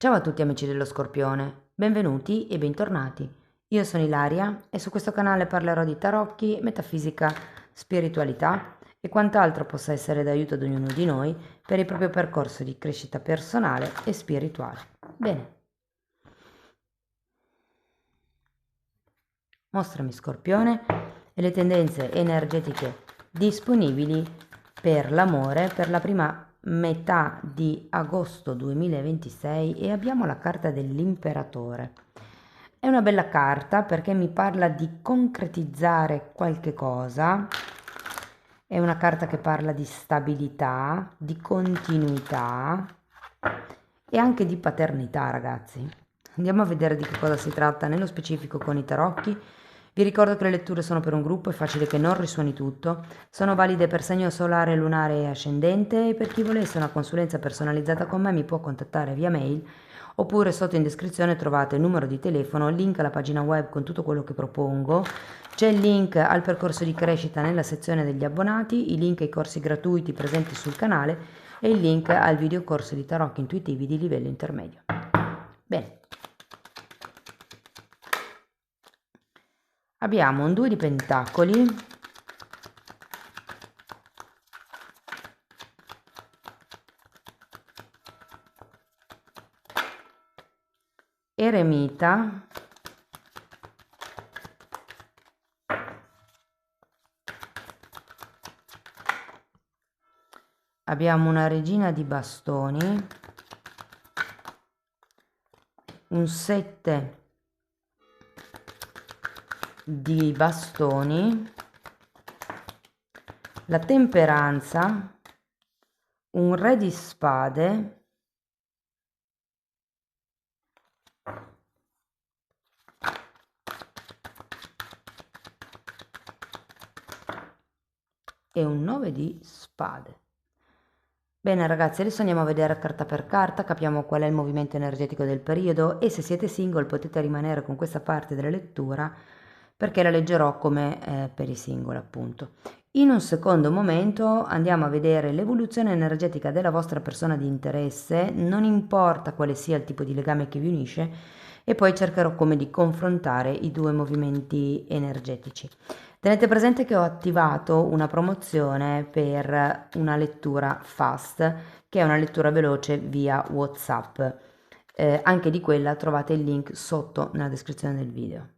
Ciao a tutti amici dello Scorpione, benvenuti e bentornati. Io sono Ilaria e su questo canale parlerò di tarocchi, metafisica, spiritualità e quant'altro possa essere d'aiuto ad ognuno di noi per il proprio percorso di crescita personale e spirituale. Bene, mostrami Scorpione e le tendenze energetiche disponibili per l'amore per la prima metà di agosto 2026 e abbiamo la carta dell'imperatore. È una bella carta perché mi parla di concretizzare qualche cosa, è una carta che parla di stabilità, di continuità e anche di paternità, ragazzi. Andiamo a vedere di che cosa si tratta nello specifico con i tarocchi. Vi ricordo che le letture sono per un gruppo, è facile che non risuoni tutto, sono valide per segno solare, lunare e ascendente e per chi volesse una consulenza personalizzata con me mi può contattare via mail oppure sotto in descrizione trovate il numero di telefono, il link alla pagina web con tutto quello che propongo, c'è il link al percorso di crescita nella sezione degli abbonati, i link ai corsi gratuiti presenti sul canale e il link al videocorso di tarocchi intuitivi di livello intermedio. Bene. Abbiamo un 2 di pentacoli, eremita, abbiamo una regina di bastoni, un 7 di bastoni, la temperanza, un re di spade, e un 9 di spade. Bene ragazzi, adesso andiamo a vedere carta per carta, capiamo qual è il movimento energetico del periodo e se siete single potete rimanere con questa parte della lettura perché la leggerò come per i single appunto. In un secondo momento andiamo a vedere l'evoluzione energetica della vostra persona di interesse, non importa quale sia il tipo di legame che vi unisce, e poi cercherò come di confrontare i due movimenti energetici. Tenete presente che ho attivato una promozione per una lettura fast, che è una lettura veloce via WhatsApp. Anche di quella trovate il link sotto nella descrizione del video.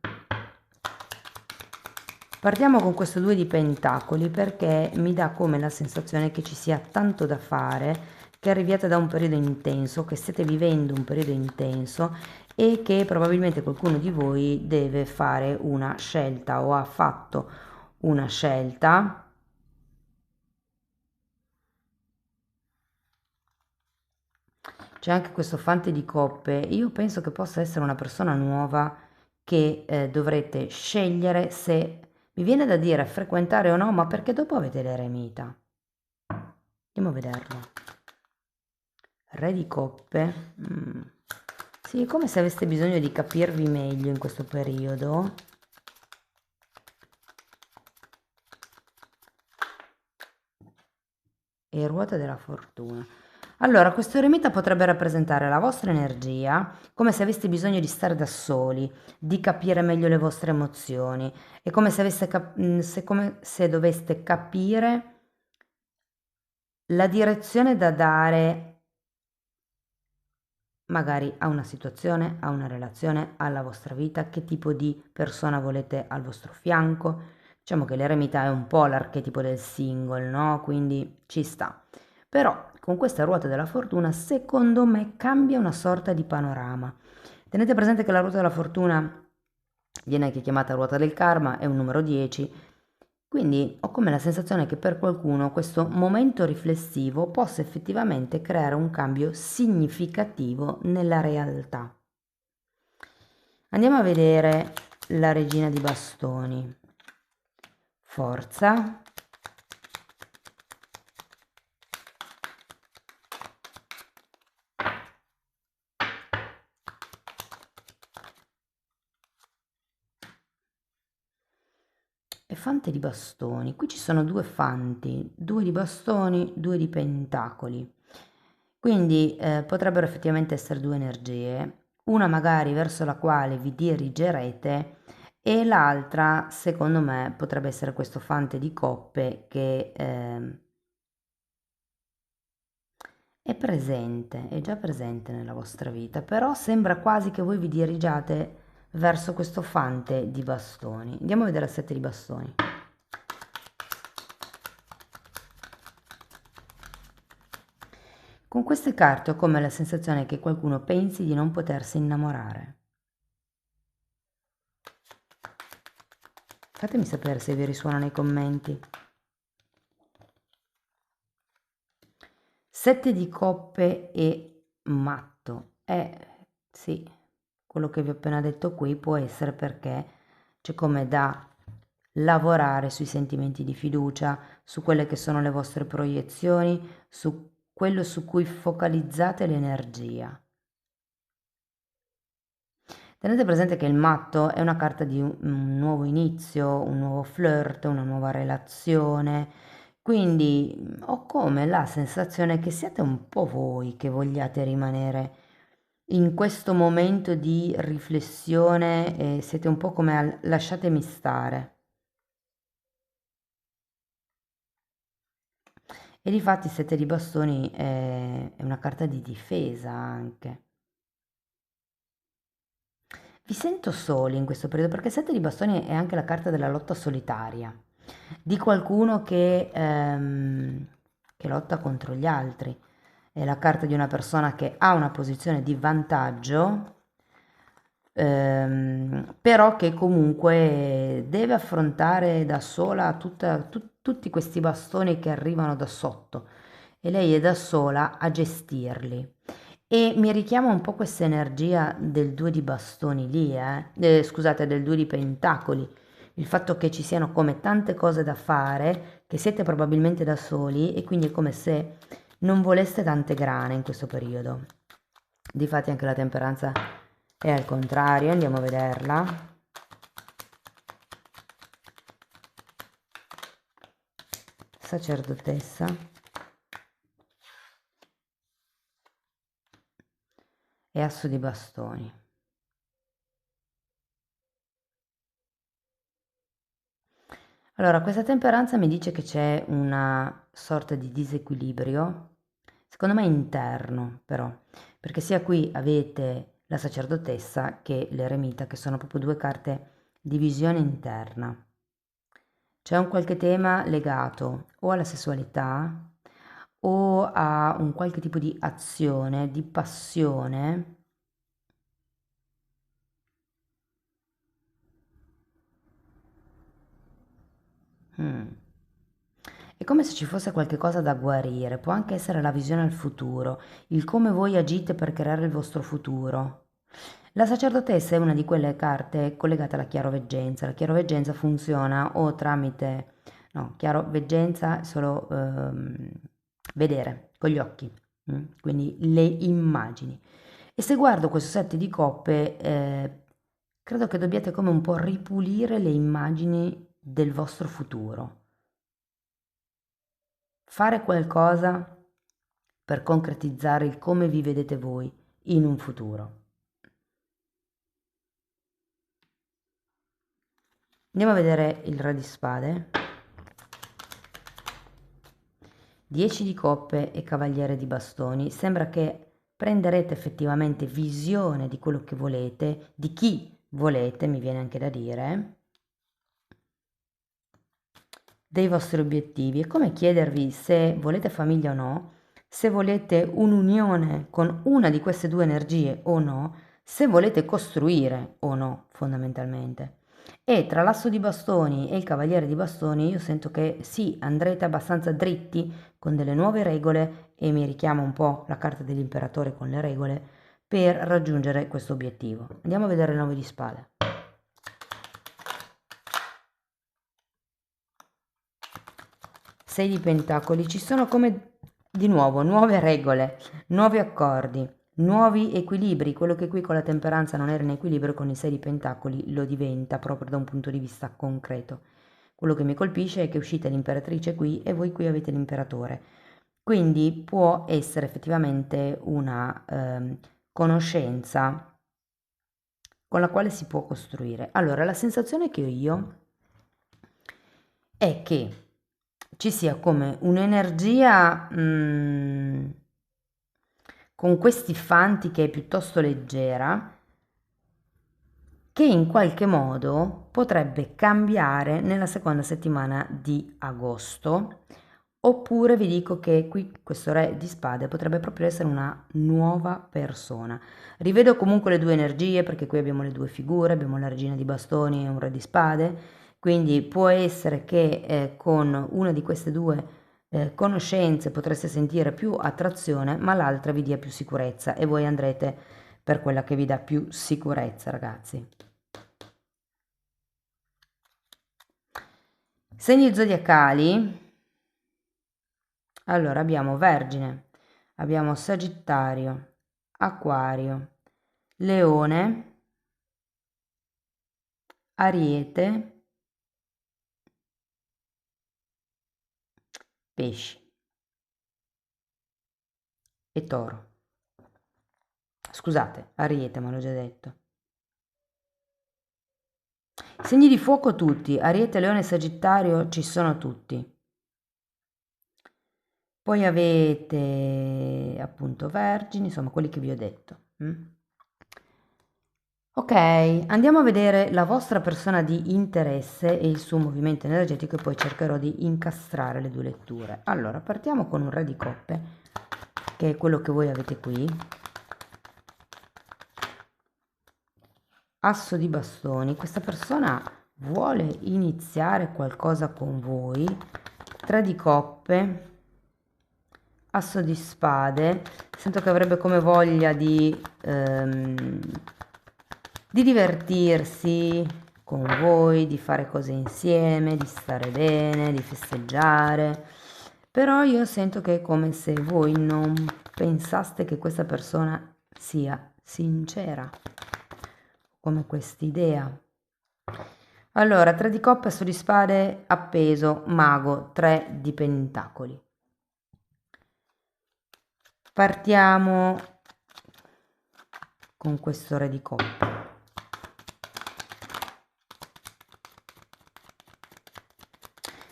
Partiamo con questo 2 di pentacoli perché mi dà come la sensazione che ci sia tanto da fare, che arriviate da un periodo intenso, che state vivendo un periodo intenso e che probabilmente qualcuno di voi deve fare una scelta o ha fatto una scelta. C'è anche questo fante di coppe. Io penso che possa essere una persona nuova che dovrete scegliere se, mi viene da dire frequentare o no, ma perché dopo avete l'eremita. Andiamo a vederlo. Re di coppe. Sì, è come se aveste bisogno di capirvi meglio in questo periodo. E ruota della fortuna. Allora, questo eremita potrebbe rappresentare la vostra energia, come se aveste bisogno di stare da soli, di capire meglio le vostre emozioni. È come se, come se doveste capire la direzione da dare magari a una situazione, a una relazione, alla vostra vita, che tipo di persona volete al vostro fianco. Diciamo che l'eremita è un po' l'archetipo del single, no? Quindi ci sta. Però con questa ruota della fortuna, secondo me, cambia una sorta di panorama. Tenete presente che la ruota della fortuna viene anche chiamata ruota del karma, è un numero 10, quindi ho come la sensazione che per qualcuno questo momento riflessivo possa effettivamente creare un cambio significativo nella realtà. Andiamo a vedere la regina di bastoni. Forza. E fante di bastoni. Qui ci sono due fanti, 2 di bastoni, 2 di pentacoli. Quindi potrebbero effettivamente essere due energie, una magari verso la quale vi dirigerete e l'altra, secondo me, potrebbe essere questo fante di coppe che è presente, è già presente nella vostra vita, però sembra quasi che voi vi dirigiate verso questo fante di bastoni. Andiamo a vedere il 7 di bastoni. Con queste carte ho come la sensazione che qualcuno pensi di non potersi innamorare. Fatemi sapere se vi risuona nei commenti. 7 di coppe e matto. Sì, quello che vi ho appena detto qui può essere perché c'è come da lavorare sui sentimenti di fiducia, su quelle che sono le vostre proiezioni, su quello su cui focalizzate l'energia. Tenete presente che il matto è una carta di un nuovo inizio, un nuovo flirt, una nuova relazione, quindi ho come la sensazione che siete un po' voi che vogliate rimanere in questo momento di riflessione e siete un po' come al lasciatemi stare. E difatti il 7 di bastoni è una carta di difesa anche. Vi sento soli in questo periodo perché il 7 di bastoni è anche la carta della lotta solitaria, di qualcuno che lotta contro gli altri. È la carta di una persona che ha una posizione di vantaggio, però che comunque deve affrontare da sola tutti questi bastoni che arrivano da sotto e lei è da sola a gestirli. E mi richiama un po' questa energia del 2 di bastoni lì, scusate, del 2 di pentacoli. Il fatto che ci siano come tante cose da fare, che siete probabilmente da soli e quindi è come se non voleste tante grane in questo periodo. Difatti anche la temperanza è al contrario, andiamo a vederla. Sacerdotessa e asso di bastoni. Allora, questa temperanza mi dice che c'è una sorta di disequilibrio, secondo me interno però, perché sia qui avete la sacerdotessa che l'eremita, che sono proprio due carte di visione interna. C'è un qualche tema legato o alla sessualità o a un qualche tipo di azione, di passione. Mm. È come se ci fosse qualche cosa da guarire, può anche essere la visione al futuro, il come voi agite per creare il vostro futuro. La sacerdotessa è una di quelle carte collegate alla chiaroveggenza. La chiaroveggenza funziona o tramite, no, chiaroveggenza è solo vedere con gli occhi, quindi le immagini. E se guardo questo set di coppe, credo che dobbiate come un po' ripulire le immagini del vostro futuro. Fare qualcosa per concretizzare il come vi vedete voi in un futuro. Andiamo a vedere il re di spade, 10 di coppe e cavaliere di bastoni. Sembra che prenderete effettivamente visione di quello che volete, di chi volete, mi viene anche da dire, dei vostri obiettivi. È come chiedervi se volete famiglia o no, se volete un'unione con una di queste due energie o no, se volete costruire o no, fondamentalmente. E tra l'asso di bastoni e il cavaliere di bastoni io sento che sì, andrete abbastanza dritti con delle nuove regole e mi richiama un po' la carta dell'imperatore con le regole per raggiungere questo obiettivo. Andiamo a vedere il 9 di spade. 6 di pentacoli, ci sono come di nuovo nuove regole, nuovi accordi, nuovi equilibri. Quello che qui con la temperanza non era in equilibrio, con i 6 di pentacoli lo diventa proprio da un punto di vista concreto. Quello che mi colpisce è che uscite l'imperatrice qui e voi qui avete l'imperatore. Quindi può essere effettivamente una conoscenza con la quale si può costruire. Allora, la sensazione che ho io è che ci sia come un'energia con questi fanti che è piuttosto leggera, che in qualche modo potrebbe cambiare nella seconda settimana di agosto. Oppure vi dico che qui questo re di spade potrebbe proprio essere una nuova persona. Rivedo comunque le due energie perché qui abbiamo le due figure, abbiamo la regina di bastoni e un re di spade, quindi può essere che con una di queste due conoscenze potreste sentire più attrazione, ma l'altra vi dia più sicurezza e voi andrete per quella che vi dà più sicurezza, ragazzi. Segni zodiacali. Allora abbiamo Vergine, abbiamo Sagittario, Acquario, Leone, Ariete, Pesci e Toro. Scusate, Ariete, ma l'ho già detto. Segni di fuoco tutti, Ariete, Leone e Sagittario ci sono tutti. Poi avete appunto Vergini, insomma quelli che vi ho detto. Ok, andiamo a vedere la vostra persona di interesse e il suo movimento energetico e poi cercherò di incastrare le due letture. Allora, partiamo con un re di coppe, che è quello che voi avete qui. Asso di bastoni, questa persona vuole iniziare qualcosa con voi. Tre di coppe, asso di spade, sento che avrebbe come voglia di divertirsi con voi, di fare cose insieme, di stare bene, di festeggiare. Però io sento che è come se voi non pensaste che questa persona sia sincera, come quest'idea. Allora, 3 di coppe, asso di spade, appeso, mago, 3 di pentacoli. Partiamo con questo re di coppe.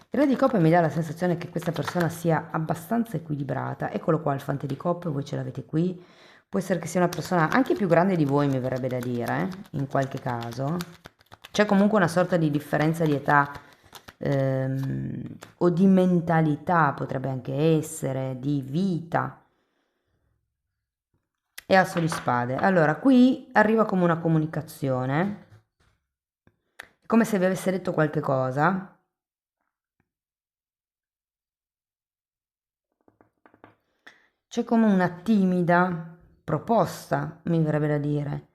Il re di coppe mi dà la sensazione che questa persona sia abbastanza equilibrata. Eccolo qua il fante di coppe, voi ce l'avete qui. Può essere che sia una persona anche più grande di voi, mi verrebbe da dire, in qualche caso. C'è comunque una sorta di differenza di età o di mentalità, potrebbe anche essere, di vita. E asso di spade. Allora, qui arriva come una comunicazione, come se vi avesse detto qualche cosa. C'è come una timida proposta, mi verrebbe da dire.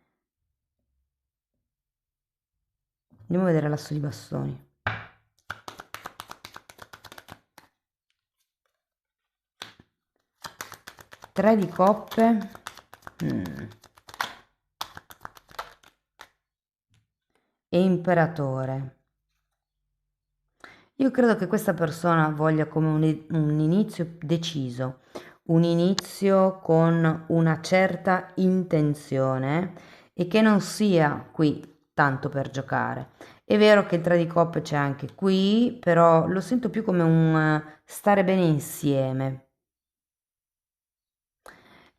Andiamo a vedere l'asso di bastoni. Tre di coppe. E imperatore. Io credo che questa persona voglia come un inizio deciso, un inizio con una certa intenzione e che non sia qui tanto per giocare. È vero che il 3 di coppe c'è anche qui, però lo sento più come un stare bene insieme.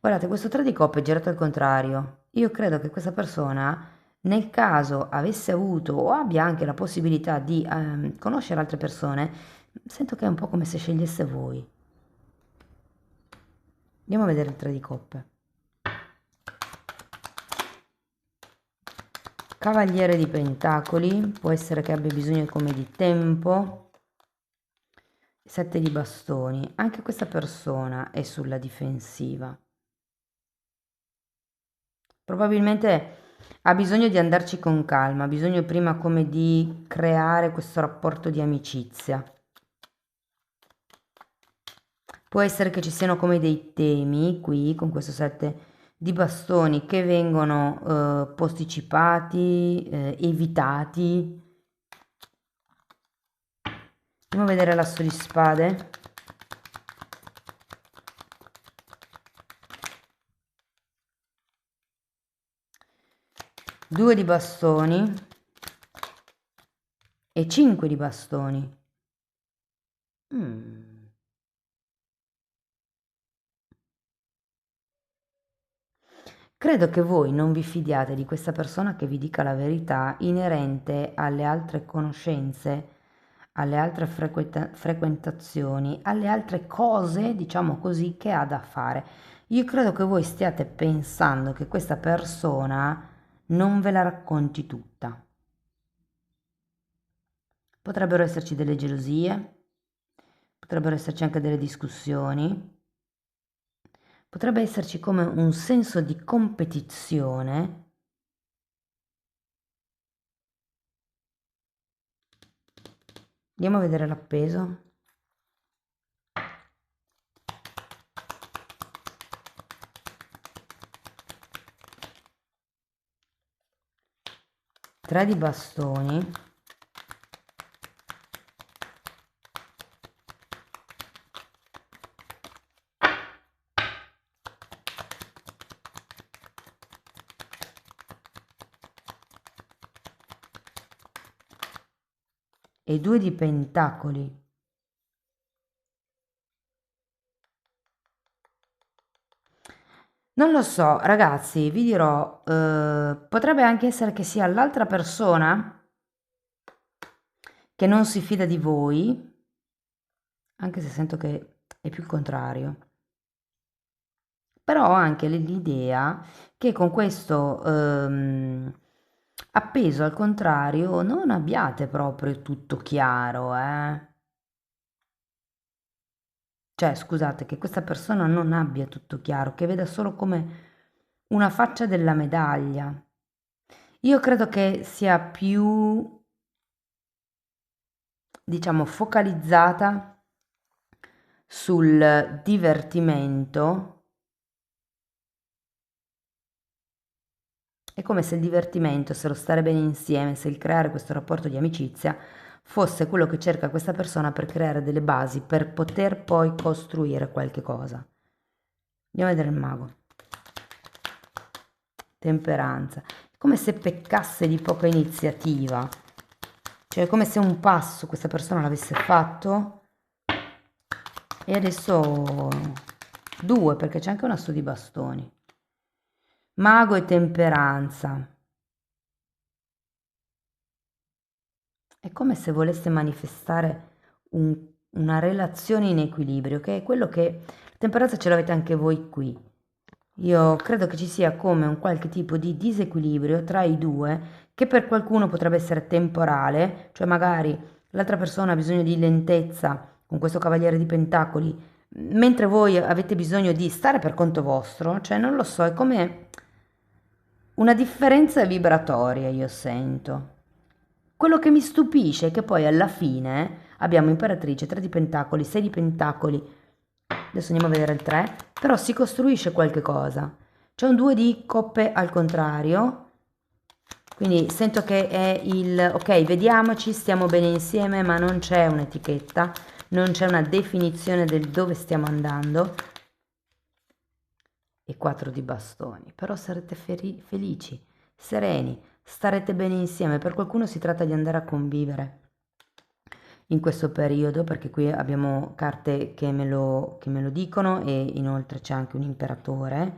Guardate, questo 3 di coppe è girato al contrario. Io credo che questa persona, nel caso avesse avuto o abbia anche la possibilità di conoscere altre persone, sento che è un po' come se scegliesse voi. Andiamo a vedere il 3 di coppe. Cavaliere di pentacoli, può essere che abbia bisogno come di tempo. 7 di bastoni, anche questa persona è sulla difensiva. Probabilmente ha bisogno di andarci con calma, ha bisogno prima come di creare questo rapporto di amicizia. Può essere che ci siano come dei temi qui con questo 7 di bastoni che vengono posticipati, evitati. Andiamo a vedere l'asso di spade. 2 di bastoni e 5 di bastoni. Credo che voi non vi fidiate di questa persona che vi dica la verità inerente alle altre conoscenze, alle altre frequentazioni, alle altre cose, diciamo così, che ha da fare. Io credo che voi stiate pensando che questa persona non ve la racconti tutta. Potrebbero esserci delle gelosie, potrebbero esserci anche delle discussioni, potrebbe esserci come un senso di competizione. Andiamo a vedere l'appeso. Tre di bastoni e 2 di pentacoli. Non lo so, ragazzi, vi dirò, potrebbe anche essere che sia l'altra persona che non si fida di voi, anche se sento che è più il contrario. Però ho anche l'idea che con questo appeso al contrario non abbiate proprio tutto chiaro, eh. Cioè, scusate, che questa persona non abbia tutto chiaro, che veda solo come una faccia della medaglia. Io credo che sia più, diciamo, focalizzata sul divertimento. È come se il divertimento, se lo stare bene insieme, se il creare questo rapporto di amicizia fosse quello che cerca questa persona per creare delle basi, per poter poi costruire qualche cosa. Andiamo a vedere il mago. Temperanza. È come se peccasse di poca iniziativa. Cioè è come se un passo questa persona l'avesse fatto e adesso 2, perché c'è anche un asso di bastoni. Mago e temperanza. È come se volesse manifestare una relazione in equilibrio, che è quello che la temperanza ce l'avete anche voi qui. Io credo che ci sia come un qualche tipo di disequilibrio tra i due, che per qualcuno potrebbe essere temporale, cioè magari l'altra persona ha bisogno di lentezza con questo cavaliere di pentacoli, mentre voi avete bisogno di stare per conto vostro, cioè non lo so, è come una differenza vibratoria, io sento. Quello che mi stupisce è che poi alla fine abbiamo imperatrice, 3 di pentacoli, 6 di pentacoli, adesso andiamo a vedere il 3, però si costruisce qualche cosa. C'è un 2 di coppe al contrario, quindi sento che è il ok, vediamoci, stiamo bene insieme, ma non c'è un'etichetta, non c'è una definizione del dove stiamo andando. E 4 di bastoni, però sarete felici, sereni, starete bene insieme. Per qualcuno si tratta di andare a convivere in questo periodo, perché qui abbiamo carte che me lo dicono e inoltre c'è anche un imperatore.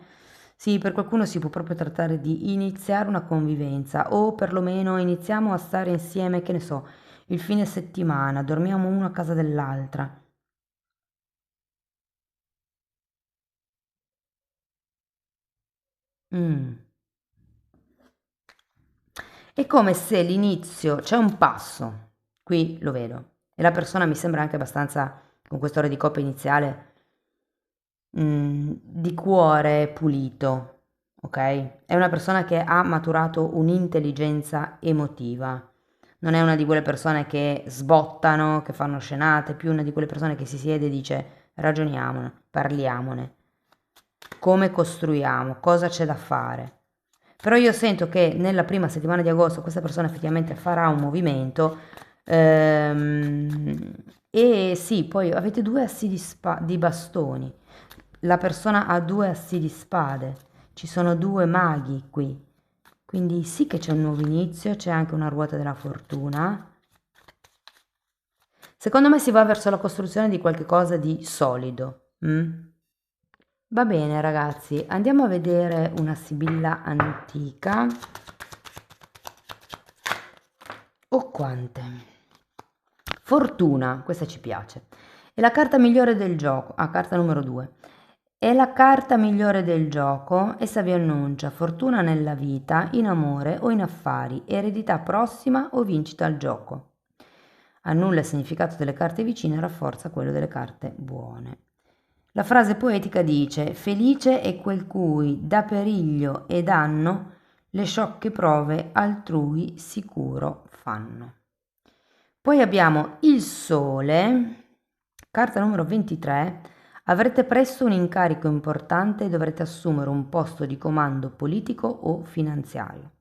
Sì, per qualcuno si può proprio trattare di iniziare una convivenza o perlomeno iniziamo a stare insieme, che ne so, il fine settimana, dormiamo uno a casa dell'altra. Mm. È come se l'inizio, c'è un passo, qui lo vedo, e la persona mi sembra anche abbastanza, con quest'ora di coppia iniziale, di cuore pulito, ok? È una persona che ha maturato un'intelligenza emotiva. Non è una di quelle persone che sbottano, che fanno scenate, è più una di quelle persone che si siede e dice ragioniamone, parliamone, come costruiamo, cosa c'è da fare. Però io sento che nella prima settimana di agosto questa persona effettivamente farà un movimento e sì, poi avete 2 assi di bastoni. La persona ha 2 assi di spade. Ci sono 2 maghi qui. Quindi sì che c'è un nuovo inizio, c'è anche una ruota della fortuna. Secondo me si va verso la costruzione di qualche cosa di solido. Va bene ragazzi, andiamo a vedere una sibilla antica. Oh quante! Fortuna, questa ci piace. È la carta migliore del gioco. Ah, carta numero 2. È la carta migliore del gioco. Essa vi annuncia fortuna nella vita, in amore o in affari, eredità prossima o vincita al gioco. Annulla il significato delle carte vicine e rafforza quello delle carte buone. La frase poetica dice: felice è quel cui da periglio e danno le sciocche prove altrui sicuro fanno. Poi abbiamo il Sole, carta numero 23. Avrete presto un incarico importante e dovrete assumere un posto di comando politico o finanziario.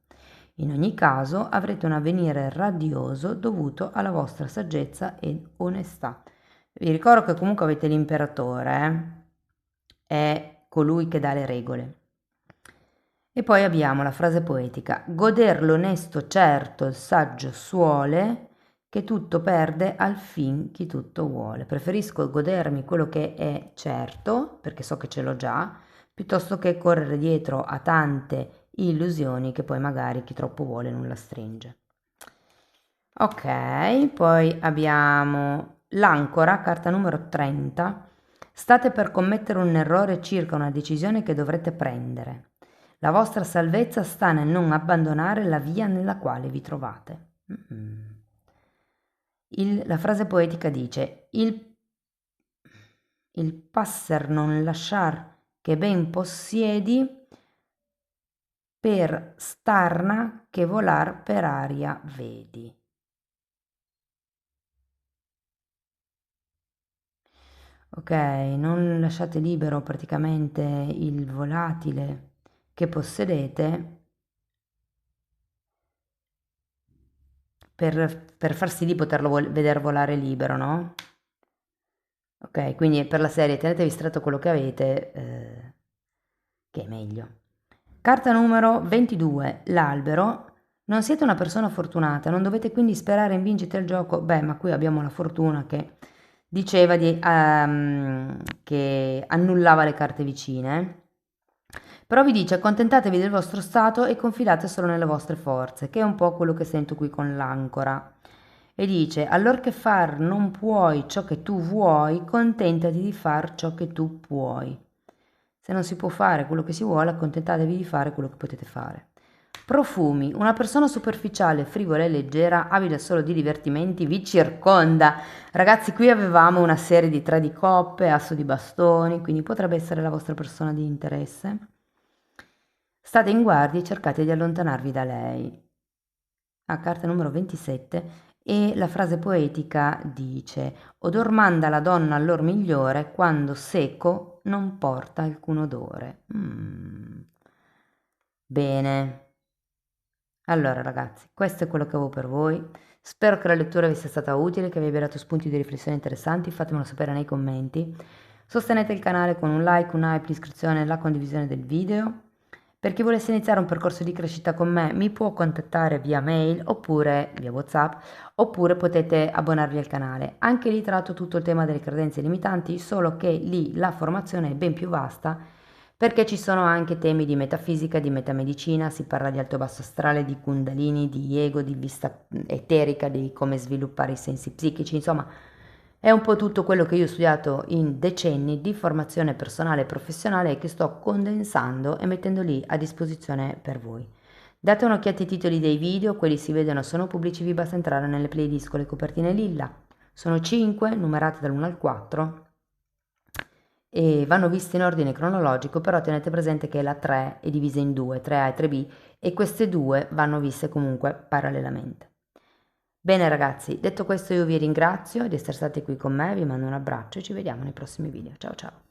In ogni caso avrete un avvenire radioso dovuto alla vostra saggezza ed onestà. Vi ricordo che comunque avete l'imperatore, è colui che dà le regole. E poi abbiamo la frase poetica: goder l'onesto certo, il saggio suole, che tutto perde al fin chi tutto vuole. Preferisco godermi quello che è certo, perché so che ce l'ho già, piuttosto che correre dietro a tante illusioni che poi magari chi troppo vuole non la stringe. Ok, poi abbiamo l'ancora, carta numero 30. State per commettere un errore circa una decisione che dovrete prendere. La vostra salvezza sta nel non abbandonare la via nella quale vi trovate. La frase poetica dice: il passer non lasciar che ben possiedi, per starna che volar per aria vedi. Ok, non lasciate libero praticamente il volatile che possedete per far sì di poterlo vedere volare libero, no? Ok, quindi per la serie tenetevi stretto quello che avete, che è meglio. Carta numero 22, l'albero. Non siete una persona fortunata, non dovete quindi sperare in vincita al gioco. Beh, ma qui abbiamo la fortuna che diceva che annullava le carte vicine. Però vi dice: accontentatevi del vostro stato e confidate solo nelle vostre forze, che è un po' quello che sento qui con l'ancora. E dice: allorché far non puoi ciò che tu vuoi, contentati di far ciò che tu puoi. Se non si può fare quello che si vuole, accontentatevi di fare quello che potete fare. Profumi. Una persona superficiale, frivola e leggera, avida solo di divertimenti, vi circonda. Ragazzi, qui avevamo una serie di 3 di coppe, asso di bastoni, quindi potrebbe essere la vostra persona di interesse. State in guardia e cercate di allontanarvi da lei. A carta numero 27 e la frase poetica dice: odor manda la donna all'or migliore quando seco non porta alcun odore. Bene. Allora ragazzi, questo è quello che avevo per voi. Spero che la lettura vi sia stata utile, che vi abbia dato spunti di riflessione interessanti. Fatemelo sapere nei commenti. Sostenete il canale con un like, un hype, l'iscrizione e la condivisione del video. Per chi volesse iniziare un percorso di crescita con me, mi può contattare via mail oppure via WhatsApp, oppure potete abbonarvi al canale. Anche lì tratto tutto il tema delle credenze limitanti, solo che lì la formazione è ben più vasta perché ci sono anche temi di metafisica, di metamedicina, si parla di alto basso astrale, di kundalini, di ego, di vista eterica, di come sviluppare i sensi psichici, insomma è un po' tutto quello che io ho studiato in decenni di formazione personale e professionale e che sto condensando e mettendo lì a disposizione per voi. Date un'occhiata ai titoli dei video, quelli si vedono, sono pubblici, vi basta entrare nelle playlist con le copertine lilla. Sono 5, numerate dall'1 al 4 e vanno viste in ordine cronologico, però tenete presente che la 3 è divisa in 2, 3A e 3B, e queste due vanno viste comunque parallelamente. Bene ragazzi, detto questo io vi ringrazio di essere stati qui con me, vi mando un abbraccio e ci vediamo nei prossimi video. Ciao ciao!